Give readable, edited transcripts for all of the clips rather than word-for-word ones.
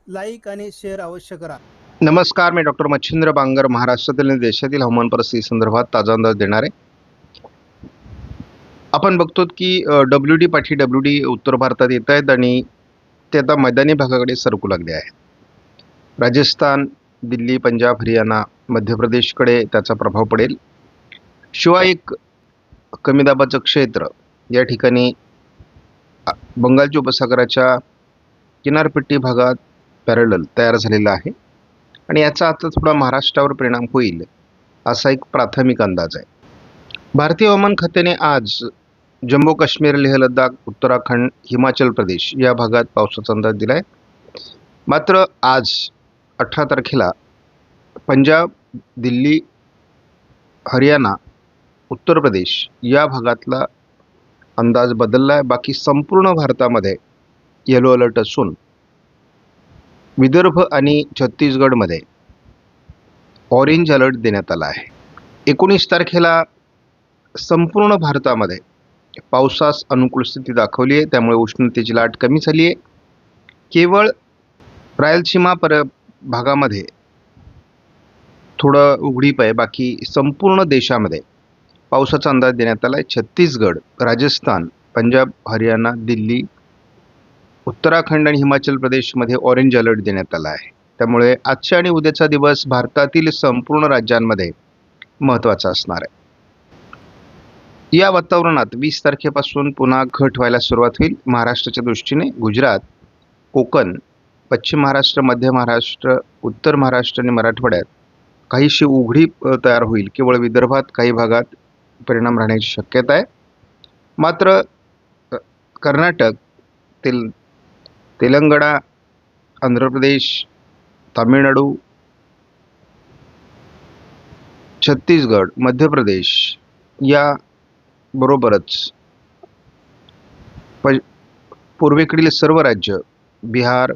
Like आणि share अवश्य करा. नमस्कार, मी डॉक्टर मच्छिंद्र बांगर महाराष्ट्रातील आणि देशातील हवामान परिस्थिती संदर्भात ताजा अंदाज देणार आहे. आपण बघतो की WD पाठी WD उत्तर भारतात येत आहेत आणि ते आता मैदानी भागाकडे सरकू लागले आहेत. राजस्थान, दिल्ली, पंजाब, हरियाणा, मध्य प्रदेशकडे त्याचा प्रभाव पडेल. शिवाय एक कमी दाबाचं क्षेत्र या ठिकाणी बंगालच्या उपसागराच्या किनारपट्टी भागात पॅरलल तयार झालेला आहे आणि याचा आता थोडा महाराष्ट्रावर परिणाम होईल असा एक प्राथमिक अंदाज आहे. भारतीय हवामान खात्याने आज जम्मू काश्मीर, लेह लडाख, उत्तराखंड, हिमाचल प्रदेश या भागात पावसाचा अंदाज दिला आहे. मात्र आज 18 तारखेला पंजाब, दिल्ली, हरियाणा, उत्तर प्रदेश या भागातला अंदाज बदलला आहे. बाकी संपूर्ण भारतामध्ये येलो अलर्ट असून विदर्भ आणि छत्तीसगडमध्ये ऑरेंज अलर्ट देण्यात आला आहे. 19 तारखेला संपूर्ण भारतामध्ये पावसास अनुकूल स्थिती दाखवली आहे, त्यामुळे उष्णतेची लाट कमी झाली आहे. केवळ रायलसीमा भागामध्ये थोडं उघडीप आहे. बाकी संपूर्ण देशामध्ये पावसाचा अंदाज देण्यात आला आहे. छत्तीसगड, राजस्थान, पंजाब, हरियाणा, दिल्ली, उत्तराखंड आणि हिमाचल प्रदेशमध्ये ऑरेंज अलर्ट देण्यात आला आहे. त्यामुळे आजच्या आणि उद्याचा दिवस भारतातील संपूर्ण राज्यांमध्ये महत्त्वाचा असणार आहे. या वातावरणात 20 तारखेपासून पुन्हा घट व्हायला सुरुवात होईल. महाराष्ट्राच्या दृष्टीने गुजरात, कोकण, पश्चिम महाराष्ट्र, मध्य महाराष्ट्र, उत्तर महाराष्ट्र आणि मराठवाड्यात काहीशी उघडीप तयार होईल. केवळ विदर्भात काही भागात परिणाम राहण्याची शक्यता आहे. मात्र कर्नाटक, तेलंगणा, आंध्र प्रदेश, तामिळनाडू, छत्तीसगड, मध्य प्रदेश या बरोबरच पूर्वेकडील सर्व राज्य, बिहार,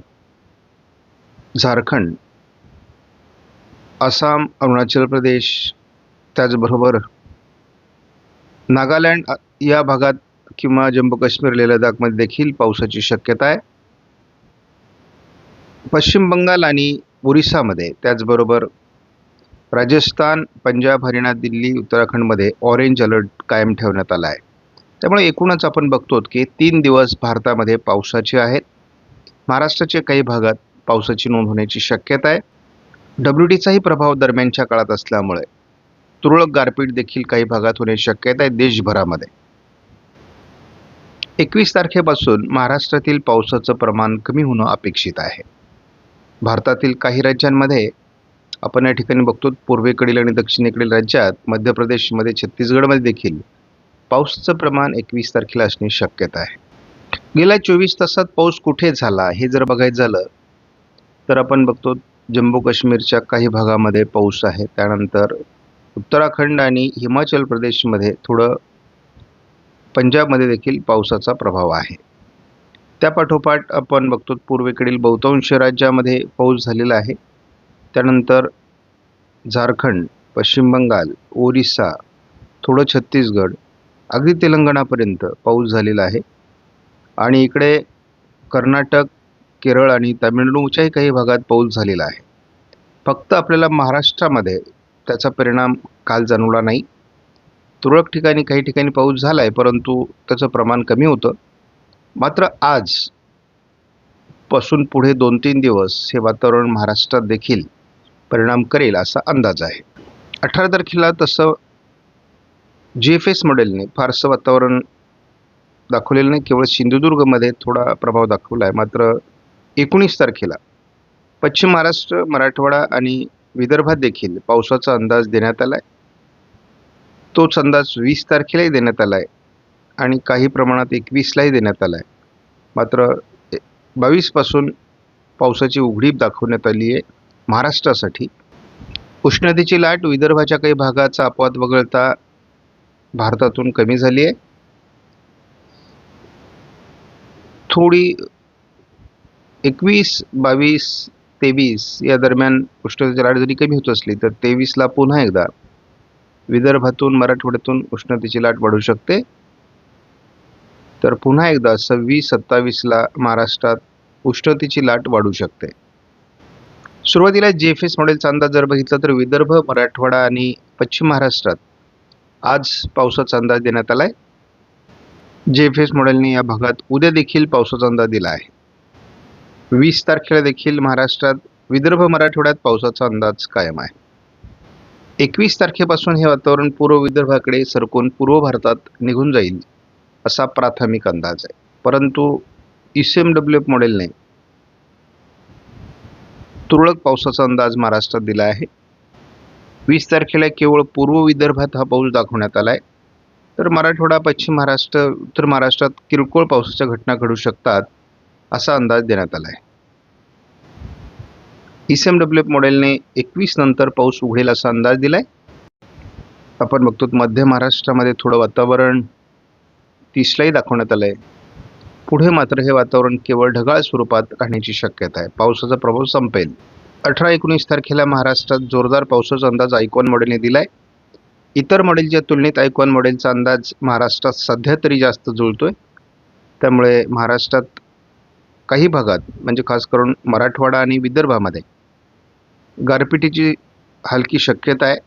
झारखंड, आसाम, अरुणाचल प्रदेश, त्याचबरोबर नागालँड या भागात किंवा जम्मू काश्मीर, लेह लडाखमध्ये देखील पावसाची शक्यता आहे. पश्चिम बंगाल आणि ओरिसामध्ये, त्याचबरोबर राजस्थान, पंजाब, हरियाणा, दिल्ली, उत्तराखंडमध्ये ऑरेंज अलर्ट कायम ठेवण्यात आला आहे. त्यामुळे एकूणच आपण बघतो की 3 दिवस भारतामध्ये पावसाचे आहेत. महाराष्ट्राच्या काही भागात पावसाची नोंद होण्याची शक्यता आहे. WDचाही प्रभाव दरम्यानच्या काळात असल्यामुळे तुरळक गारपीट देखील काही भागात होण्याची शक्यता आहे देशभरामध्ये. 21 तारखेपासून महाराष्ट्रातील पावसाचं प्रमाण कमी होणं अपेक्षित आहे. भारतातील काही राज्यांमध्ये आपण या ठिकाणी बघतो, पूर्वेकडील आणि दक्षिणेकडील राज्यात, मध्य प्रदेशमध्ये, छत्तीसगडमध्ये देखील पावसाचं प्रमाण 21 तारखेला असण्याची शक्यता आहे. गेल्या 24 तासात पाऊस कुठे झाला हे जर बघायचं झालं तर आपण बघतो जम्मू काश्मीरच्या काही भागामध्ये पाऊस आहे. त्यानंतर उत्तराखंड आणि हिमाचल प्रदेशमध्ये, थोडं पंजाबमध्ये देखील पावसाचा प्रभाव आहे. त्यापाठोपाठ आपण बघतो पूर्वेकडील बहुतांश राज्यामध्ये पाऊस झालेला आहे. त्यानंतर झारखंड, पश्चिम बंगाल, ओरिसा, थोडं छत्तीसगड, अगदी तेलंगणापर्यंत पाऊस झालेला आहे. आणि इकडे कर्नाटक, केरळ आणि तामिळनाडूच्याही काही भागात पाऊस झालेला आहे. फक्त आपल्याला महाराष्ट्रामध्ये त्याचा परिणाम काल जाणवला नाही. तुरळक ठिकाणी काही ठिकाणी पाऊस झाला आहे, परंतु त्याचं प्रमाण कमी होतं. मात्र आज पासून पुढे 2-3 दिवस हे वातावरण महाराष्ट्रात देखील परिणाम करेल असा अंदाज आहे. 18 तारखेला तसं GFS मॉडेलने फारसं वातावरण दाखवलेलं नाही. केवळ सिंधुदुर्गमध्ये थोडा प्रभाव दाखवला आहे. मात्र 19 तारखेला पश्चिम महाराष्ट्र, मराठवाडा आणि विदर्भात देखील पावसाचा अंदाज देण्यात आला आहे. तोच अंदाज 20 तारखेलाही देण्यात आला आहे आणि काही प्रमाणात 21लाही देण्यात आला आहे. मात्र 22 पासून पावसाची उघडीप दाखवण्यात आली आहे महाराष्ट्रासाठी. उष्णतेची लाट विदर्भाच्या काही भागाचा अपवाद वगळता भारतातून कमी झाली आहे. थोडी 21, 22, 23 या दरम्यान उष्णतेची लाट जरी कमी होत असली तर 23ला पुन्हा एकदा विदर्भातून, मराठवाड्यातून उष्णतेची लाट वाढू शकते. तर पुन्हा एकदा 26-27ला महाराष्ट्रात उष्णतेची लाट वाढू शकते. सुरुवातीला JFS मॉडेलचा अंदाज जर बघितला तर विदर्भ, मराठवाडा आणि पश्चिम महाराष्ट्रात आज पावसाचा अंदाज देण्यात आला आहे. JFS मॉडेलने या भागात उद्या देखील पावसाचा अंदाज दिला आहे. 20 तारखेला देखील महाराष्ट्रात विदर्भ, मराठवाड्यात पावसाचा अंदाज कायम आहे. 21 तारखेपासून हे वातावरण पूर्व विदर्भाकडे सरकून पूर्व भारतात निघून जाईल असा प्राथमिक अंदाज आहे. परंतु ICMW मॉडेलने तुरळक पावसाचा अंदाज महाराष्ट्रात दिला आहे. 20 तारखेला केवळ पूर्व विदर्भात हा पाऊस दाखवण्यात आला आहे. तर मराठवाडा, पश्चिम महाराष्ट्र, उत्तर महाराष्ट्रात किरकोळ पावसाच्या घटना घडू शकतात असा अंदाज देण्यात आला आहे. ICMW मॉडेलने 21 नंतर पाऊस उघडेल असा अंदाज दिलाय. आपण बघतो मध्य महाराष्ट्रामध्ये थोडं वातावरण 30लाही दाखवण्यात आलंय. पुढे मात्र हे वातावरण केवळ ढगाळ स्वरूपात राहण्याची शक्यता आहे. पावसाचा प्रभाव संपेल. 18-19 तारखेला महाराष्ट्रात जोरदार पावसाचा अंदाज आयकॉन मॉडेलने दिलाय. इतर मॉडेलच्या तुलनेत आयकॉन मॉडेलचा अंदाज महाराष्ट्रात सध्या तरी जास्त जुळतोय. त्यामुळे महाराष्ट्रात काही भागात म्हणजे खास करून मराठवाडा आणि विदर्भामध्ये गारपिटीची हलकी शक्यता आहे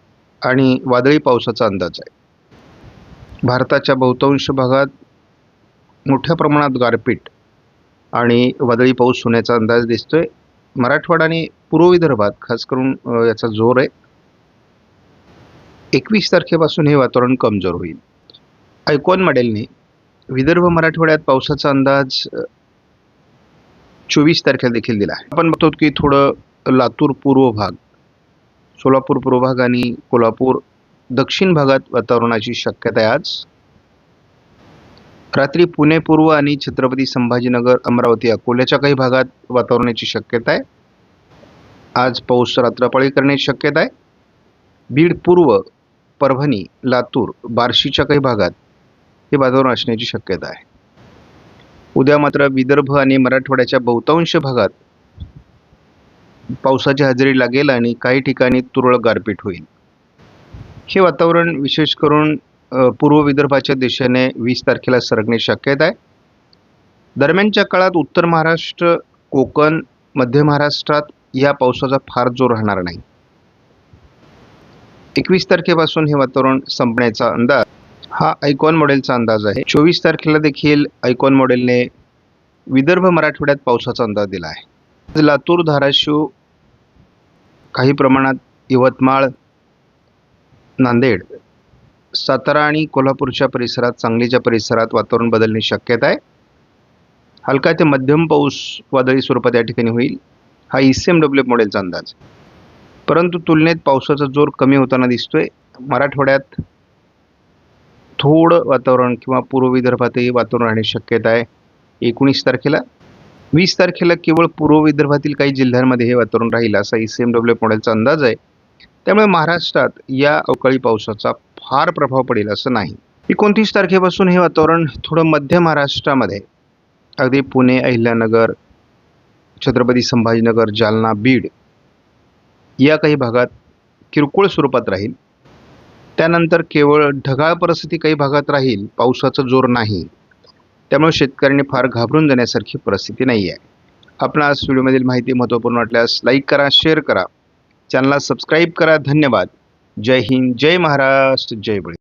आणि वादळी पावसाचा अंदाज आहे. भारताच्या बहुतांश भागात मोठ्या प्रमाणात गारपीट आणि वादळी पाऊस होण्याचा अंदाज दिसतोय. मराठवाडा आणि पूर्व विदर्भात खास करून याचा जोर आहे. 21 तारखेपासून हे वातावरण कमजोर होईल. आयकॉन मॉडेलने विदर्भ, मराठवाड्यात पावसाचा अंदाज 24 तारखेला देखील दिला आहे. आपण बघतो की थोडं लातूर पूर्व भाग, सोलापूर पूर्व भाग आणि कोल्हापूर दक्षिण भागात वातावरणाची शक्यता आहे. आज रात्री पुणे पूर्व आणि छत्रपती संभाजीनगर, अमरावती, अकोल्याच्या काही भागात वातावरणाची शक्यता आहे. आज पाऊस रात्रपाळी करण्याची शक्यता आहे. बीड पूर्व, परभणी, लातूर, बार्शीच्या काही भागात हे वातावरण असण्याची शक्यता आहे. उद्या मात्र विदर्भ आणि मराठवाड्याच्या बहुतांश भागात पावसाची हजेरी लागेल आणि काही ठिकाणी तुरळक गारपीट होईल. हे वातावरण विशेष करून पूर्व विदर्भाच्या दिशेने 20 तारखेला सरकण्याची शक्यता आहे. दरम्यानच्या काळात उत्तर महाराष्ट्र, कोकण, मध्य महाराष्ट्रात या पावसाचा फार जोर राहणार नाही. 21 तारखेपासून हे वातावरण संपण्याचा अंदाज हा आयकॉन मॉडेलचा अंदाज आहे. 24 तारखेला देखील आयकॉन मॉडेलने विदर्भ, मराठवाड्यात पावसाचा अंदाज दिला आहे. लातूर, धाराशिव, काही प्रमाणात यवतमाळ, नांदेड, सातारा आणि कोल्हापूरच्या परिसरात, सांगलीच्या परिसरात वातावरण बदलण्याची शक्यता आहे. हलका ते मध्यम पाऊस वादळी स्वरूपात या ठिकाणी होईल. हा ICMW मॉडेलचा अंदाज. परंतु तुलनेत पावसाचा जोर कमी होताना दिसतोय. मराठवाड्यात थोडं वातावरण किंवा पूर्व विदर्भातही वातावरण राहण्याची शक्यता आहे 19 तारखेला. 20 तारखेला केवळ पूर्व विदर्भातील काही जिल्ह्यांमध्ये हे वातावरण राहील असा ICMW मॉडेलचा अंदाज आहे. त्यामुळे महाराष्ट्रात या अवकाळी पावसाचा फार प्रभाव पडेल असं नाही. 29 तारखेपासून हे वातावरण थोडं मध्य महाराष्ट्रामध्ये अगदी पुणे, अहिल्यानगर, छत्रपती संभाजीनगर, जालना, बीड या काही भागात किरकोळ स्वरूपात राहील. त्यानंतर केवळ ढगाळ परिस्थिती काही भागात राहील, पावसाचा जोर नाही. त्यामुळे शेतकऱ्यांनी फार घाबरून जाण्यासारखी परिस्थिती नाही आहे. आपणास व्हिडिओमधील माहिती महत्त्वपूर्ण वाटल्यास लाईक करा, शेअर करा, चॅनलला सबस्क्राईब करा. धन्यवाद. जय हिंद, जय महाराष्ट्र, जय बळी.